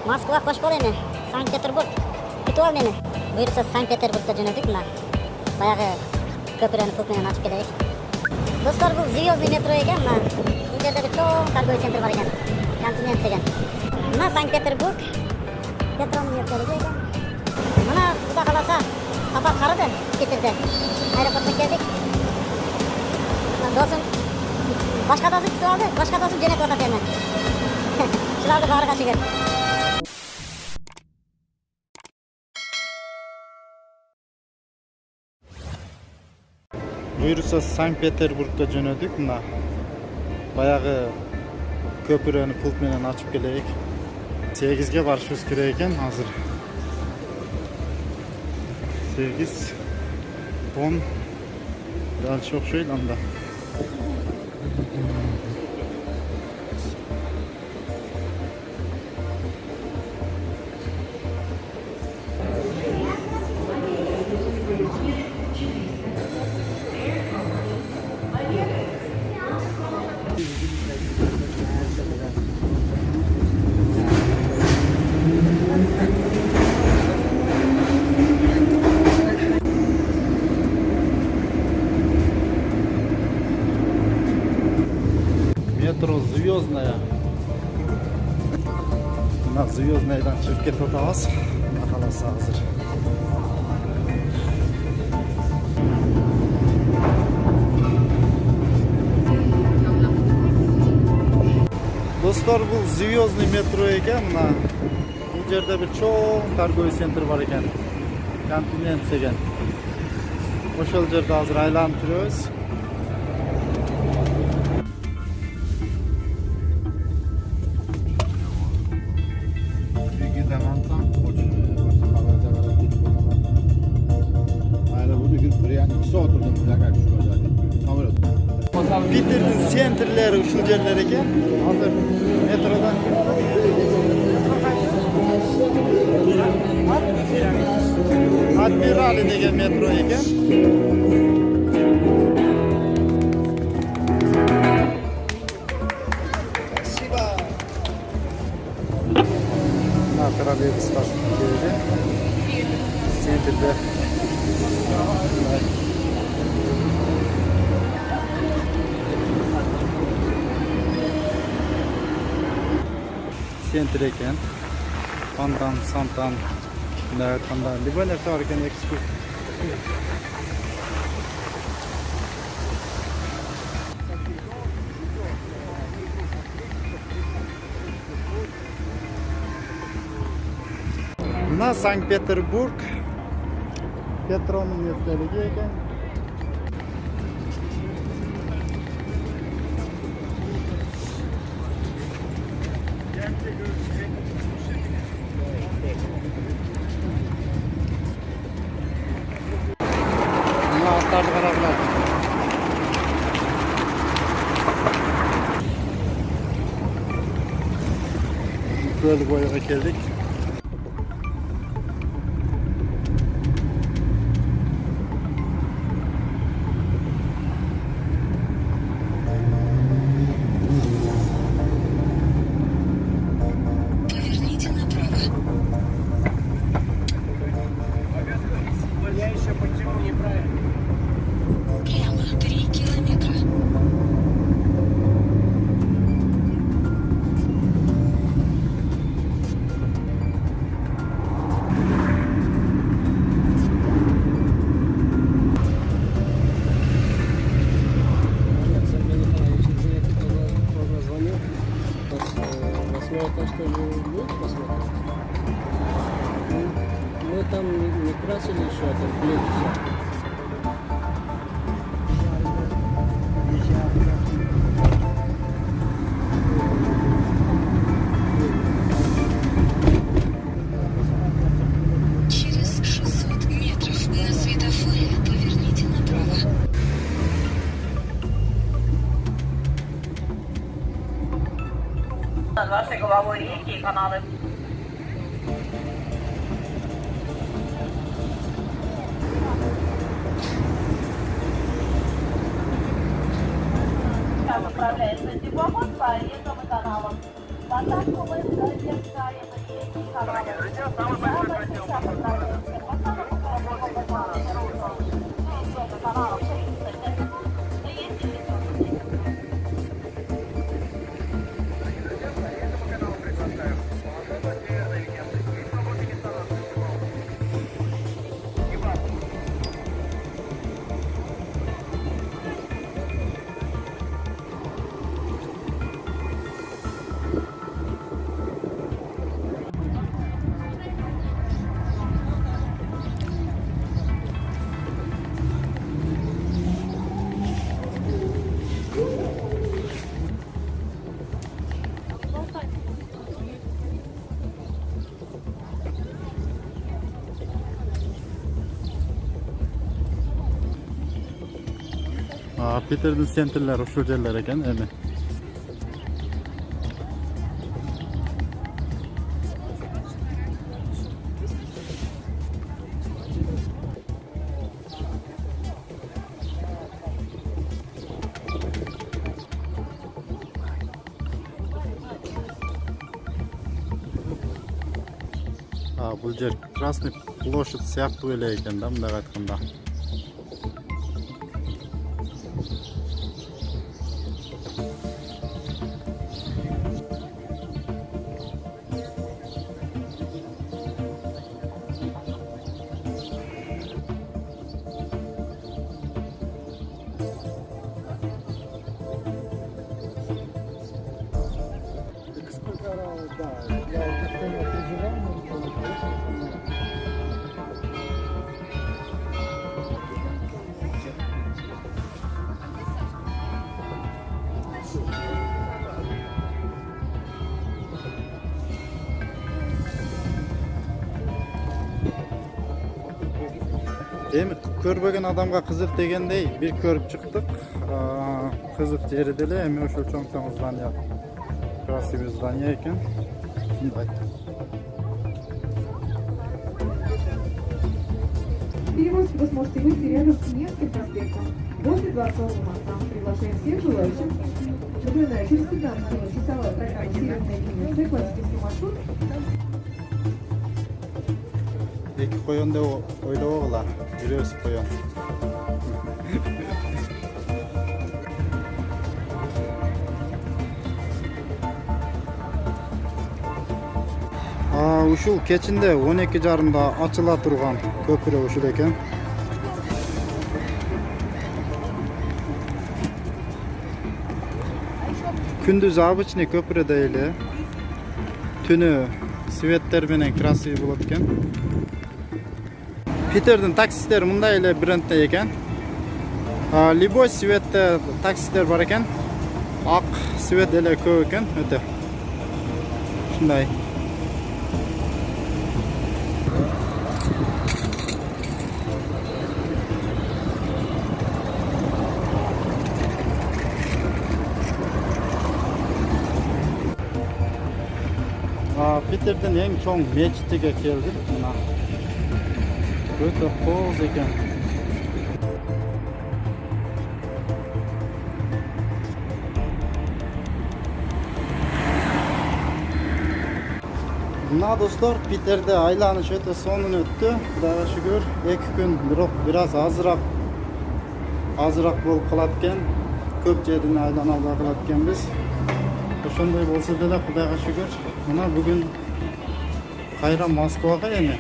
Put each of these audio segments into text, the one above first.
Moskva qo'shib qo'yaymi? Sankt-Peterburg. Kutib ol meni. Buyursa Sankt-Peterburgga jo'nadik. Mana bayog'i ko'pirani ko'pini ochib kelaylik. Do'stlar, bu Звездный metro ekan. Mana bu yerda bir cho'ng торговый center bor ekan. Kontinent degan. Mana Sankt-Peterburg metroning yerligi ekan. Mana xudo xolasa safar qaridi ketirdi. Aeroportga keldik. Do'stim boshqa do'stim kutib oldi. Boshqa do'stim jo'natib o'tadi yana. Shularni bari qachiga. Buyursa Sankt-Peterburgga jo'nadik. Mana bayog'i ko'pirani pult bilan ochib kelaylik. 8 ga borishimiz kerak ekan hozir. 8 10 dальше o'xshaydi unda. Metro Звездная. Mana Звездныйdan chiqib ketib o'tamiz. Xolos hozir. Do'stlar, bu Звездный metro ekan. Mana bu yerda bir cho'ng торговый center bor ekan. Kontinent degan. O'sha yerda hozir aylanib turamiz. Peter'nin sentrleri şu yerler ekan. Hozir metrodan Admirali degan metro ekan. Trolleybus tashlandi. Sentrda center ekan. Fontan, Santan, bunday libon narsa bor ekan ekskursiya. Mana Sankt-Peterburg metroning yerligi ekan. Mana otlarni qaranglar. Ko'l bo'yiga keldik. Прямо 3 километра. Мы там не красили еще, а там плитку. Через 600 метров на светофоре поверните направо. Над вашей головой реки и каналы. Управляется теплоход по рекам и каналам. Посадку мы завершаем. Peter'din sentrlari uşul yerler ekan emi. Бұл жер Красный площадь сияқты эле экен да, мындай айтканда. Эми көрбөгөн адамга кызык дегендей бир көрүп чыктык. Кызык жери деле эми ошол чоң здание. Красивый здание экен. Перевозки вы сможете выйти рядом с Невским проспектом. Возле Дворцового моста мы приглашаем всех желающих. Напоминаю, через 15 минут часовая программа «Северная линия» Ц, классический маршрут. Эки коён деп ойлобогула, бирөөсү коён. Ушул кечинде 12:30 ачыла турган көпүрө ушул экен. Күндүз обычный көпүрөдөй эле. Түнү светтер менен красивый болот экен. Питердин таксисттери мындай эле брендте экен. Любой светте таксисттер бар экен. Ак свет эле көп экен, өтө. Ушундай. Питердин эң чоң мечитиге келдик. Мына өтө кооз экен. Мына достор, Питерде айланыш өтө сонун өттү. Кудайга шүгүр, 2 күн бирок бираз азыраак болуп калат экен. Көп жерин айлана албай калат экенбиз. Ошондой болсо деле Кудайга шүгүр. Мына бүгүн кайра Москвага эми.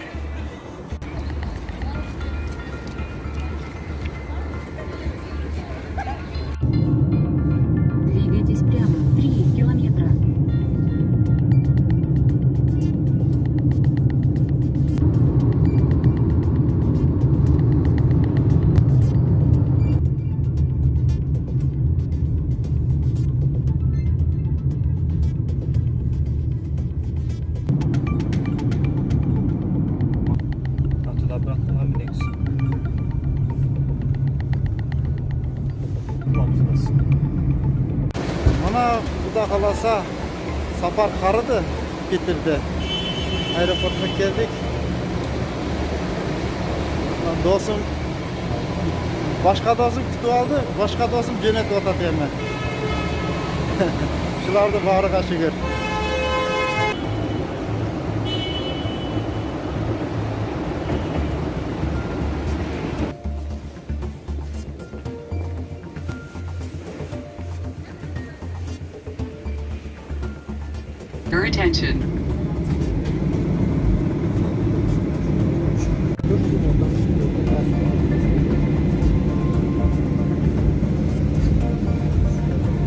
Двигайтесь прямо 3 километра. Мына Кудай кааласа сапар карыды Питерде. Аэропортко келдик. Досум башка досум күтүп алды, башка досум жөнөтүп атат эми. Ушуларды баарыга шүгүр. Your attention.